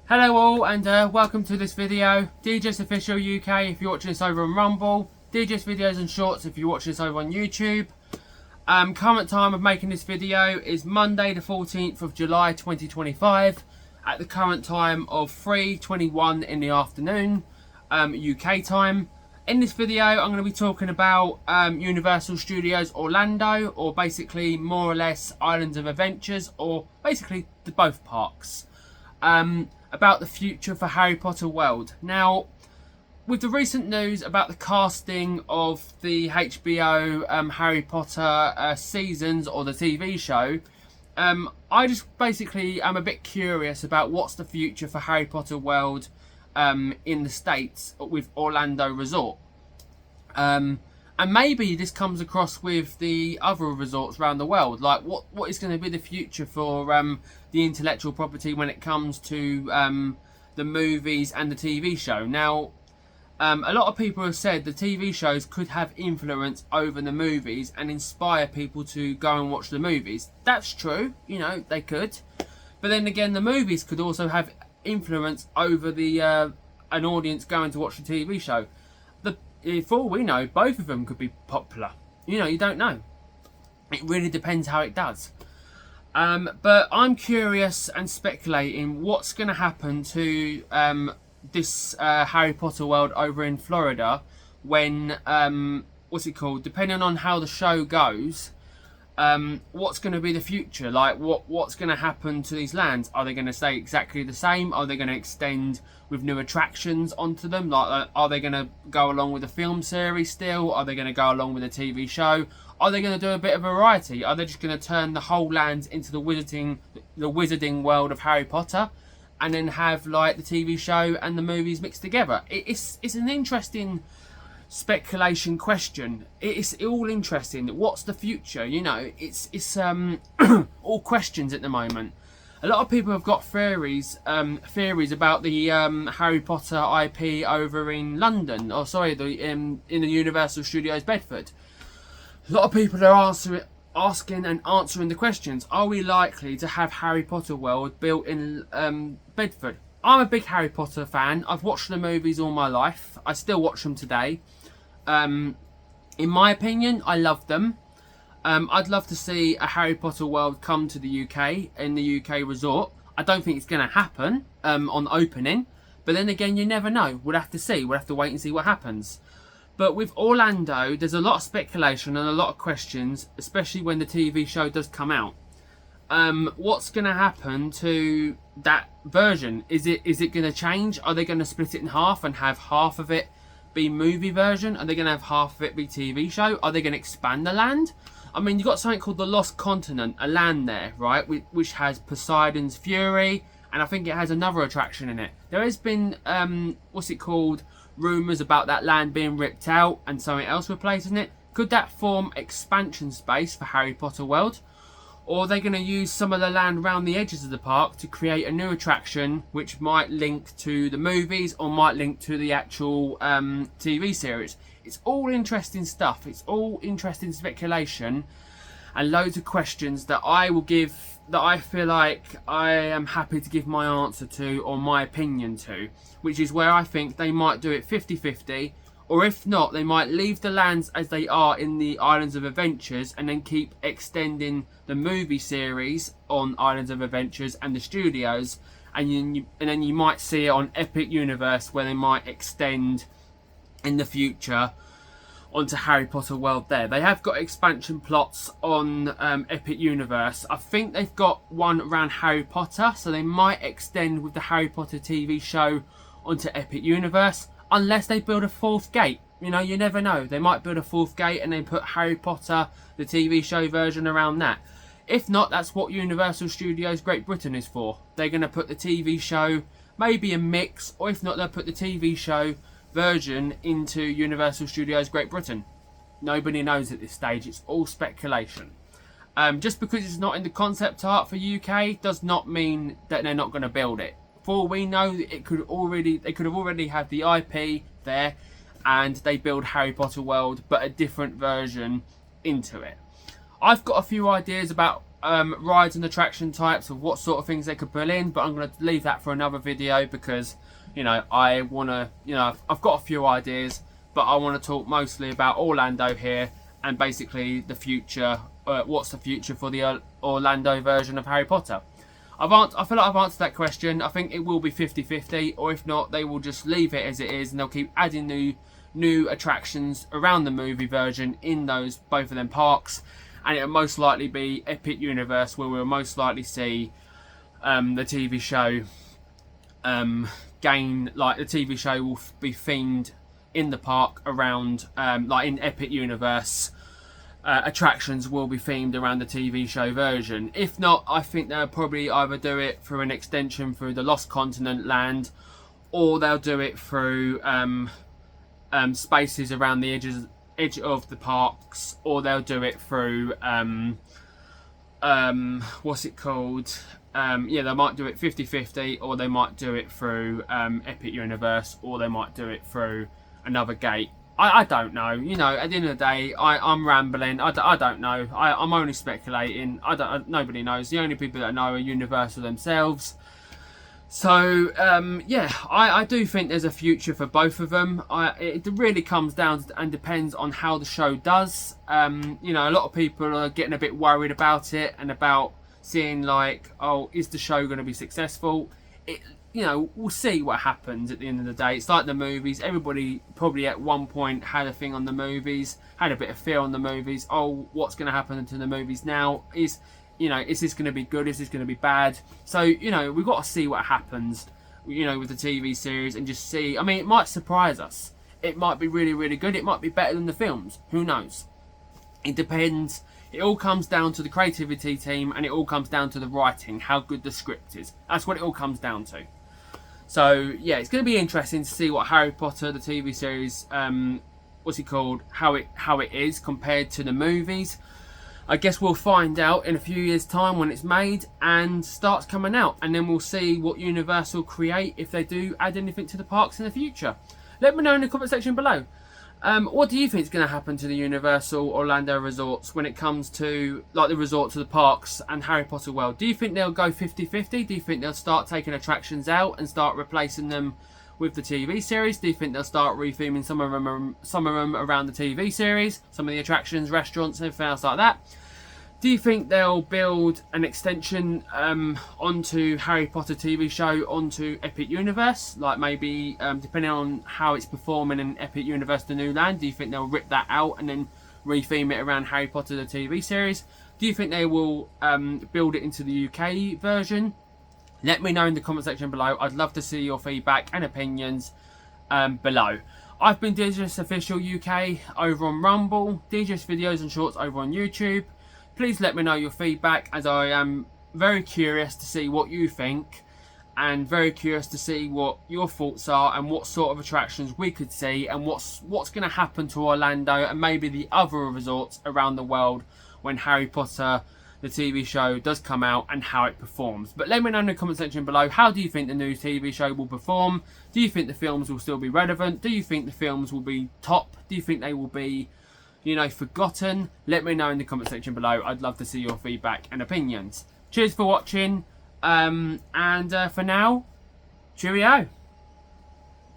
Hello all and welcome to this video. DJ's Official UK if you're watching this over on Rumble. DJ's Videos and Shorts if you're watching this over on YouTube. Current time of making this video is Monday the 14th of July 2025 at the current time of 3:21 in the afternoon UK time. In this video I'm going to be talking about Universal Studios Orlando, or basically more or less Islands of Adventures, or basically the both parks. About the future for Harry Potter World. Now, with the recent news about the casting of the HBO Harry Potter seasons, or the TV show, I just basically am a bit curious about what's the future for Harry Potter World in the States with Orlando Resort. And maybe this comes across with the other resorts around the world. Like, what is going to be the future for the intellectual property when it comes to the movies and the TV show? Now, a lot of people have said the TV shows could have influence over the movies and inspire people to go and watch the movies. That's true, you know, they could. But then again, the movies could also have influence over the an audience going to watch the TV show. For all we know, both of them could be popular. You know, you don't know. It really depends how it does. But I'm curious and speculating what's going to happen to this Harry Potter world over in Florida when, depending on how the show goes, what's going to be the future? Like, what's going to happen to these lands? Are they going to stay exactly the same? Are they going to extend with new attractions onto them? Like, are they going to go along with the film series still? Are they going to go along with the TV show? Are they going to do a bit of variety? Are they just going to turn the whole land into the wizarding world of Harry Potter, and then have like the TV show and the movies mixed together? It's an interesting speculation question. It's all interesting. What's the future? You know, it's all questions at the moment. A lot of people have got theories about the Harry Potter IP over in London, or sorry, in the Universal Studios Bedford. A lot of people are asking and answering the questions. Are we likely to have Harry Potter World built in Bedford? I'm a big Harry Potter fan. I've watched the movies all my life. I still watch them today. In my opinion, I love them. I'd love to see a Harry Potter world come to the UK, in the UK resort. I don't think it's going to happen on opening. But then again, you never know. We'll have to see. We'll have to wait and see what happens. But with Orlando, there's a lot of speculation and a lot of questions, especially when the TV show does come out. What's going to happen to that version? Is it going to change? Are they going to split it in half and have half of it be movie version? Are they going to have half of it be TV show? Are they going to expand the land? I mean, you've got something called the Lost Continent, a land there, right, which has Poseidon's Fury, and I think it has another attraction in it. There has been, rumours about that land being ripped out and something else replacing it. Could that form expansion space for Harry Potter World? Or are they going to use some of the land around the edges of the park to create a new attraction which might link to the movies or might link to the actual TV series? It's all interesting stuff. It's all interesting speculation and loads of questions that I feel like I am happy to give my answer to, or my opinion to, which is where I think they might do it 50-50, or if not, they might leave the lands as they are in the Islands of Adventures and then keep extending the movie series on Islands of Adventures and the studios, and then you might see it on Epic Universe, where they might extend in the future onto Harry Potter World there. They have got expansion plots on Epic Universe. I think they've got one around Harry Potter, so they might extend with the Harry Potter TV show onto Epic Universe, unless they build a fourth gate. You know, you never know. They might build a fourth gate and then put Harry Potter, the TV show version, around that. If not, that's what Universal Studios Great Britain is for. They're going to put the TV show, maybe a mix, or if not, they'll put the TV show version into Universal Studios Great Britain. Nobody knows at this stage. It's all speculation. Just because it's not in the concept art for UK does not mean that they're not going to build it. For all we know, they could have already had the IP there, and they build Harry Potter World, but a different version into it. I've got a few ideas about rides and attraction types of what sort of things they could pull in, but I'm going to leave that for another video because, you know, I want to, you know, I've got a few ideas, but I want to talk mostly about Orlando here and basically the future. What's the future for the Orlando version of Harry Potter? I feel like I've answered that question. I think it will be 50-50, or if not, they will just leave it as it is and they'll keep adding new attractions around the movie version in both of them parks, and it'll most likely be Epic Universe, where we'll most likely see the TV show the TV show will be themed in the park around like in Epic Universe. Attractions will be themed around the TV show version. If not, I think they'll probably either do it through an extension through the Lost Continent land, or they'll do it through spaces around the edge of the parks, or they'll do it through what's it called? Yeah, they might do it 50-50, or they might do it through Epic Universe, or they might do it through another gate. I don't know. You know, at the end of the day, I'm rambling. I don't know. I'm only speculating. Nobody knows. The only people that know are Universal themselves. So, yeah, I do think there's a future for both of them. It really comes down to, and depends on how the show does. You know, a lot of people are getting a bit worried about it and about seeing like, oh, is the show going to be successful? You know, we'll see what happens at the end of the day. It's like the movies. Everybody probably at one point had a thing on the movies, had a bit of fear on the movies. Oh, what's going to happen to the movies now? You know, is this going to be good? Is this going to be bad? So, you know, we've got to see what happens, you know, with the TV series and just see. I mean, it might surprise us. It might be really, really good. It might be better than the films. Who knows? It depends. It all comes down to the creativity team, and it all comes down to the writing, how good the script is. That's what it all comes down to. So, yeah, it's going to be interesting to see what Harry Potter, the TV series, what's it called, how it is compared to the movies. I guess we'll find out in a few years' time when it's made and starts coming out. And then we'll see what Universal create if they do add anything to the parks in the future. Let me know in the comment section below. What do you think is going to happen to the Universal Orlando resorts when it comes to like the resorts of the parks and Harry Potter World? Do you think they'll go 50-50? Do you think they'll start taking attractions out and start replacing them with the TV series? Do you think they'll start retheming some of them around the TV series, some of the attractions, restaurants, and everything else like that? Do you think they'll build an extension onto Harry Potter TV show onto Epic Universe? Like maybe depending on how it's performing in Epic Universe The New Land, do you think they'll rip that out and then retheme it around Harry Potter the TV series? Do you think they will build it into the UK version? Let me know in the comment section below. I'd love to see your feedback and opinions below. I've been DJ's Official UK over on Rumble, DJ's Videos and Shorts over on YouTube. Please let me know your feedback, as I am very curious to see what you think and very curious to see what your thoughts are and what sort of attractions we could see and what's going to happen to Orlando and maybe the other resorts around the world when Harry Potter the TV show does come out and how it performs. But let me know in the comment section below, how do you think the new TV show will perform? Do you think the films will still be relevant? Do you think the films will be top? Do you think they will be, you know, forgotten? Let me know in the comment section below. I'd love to see your feedback and opinions. Cheers for watching, and for now, cheerio.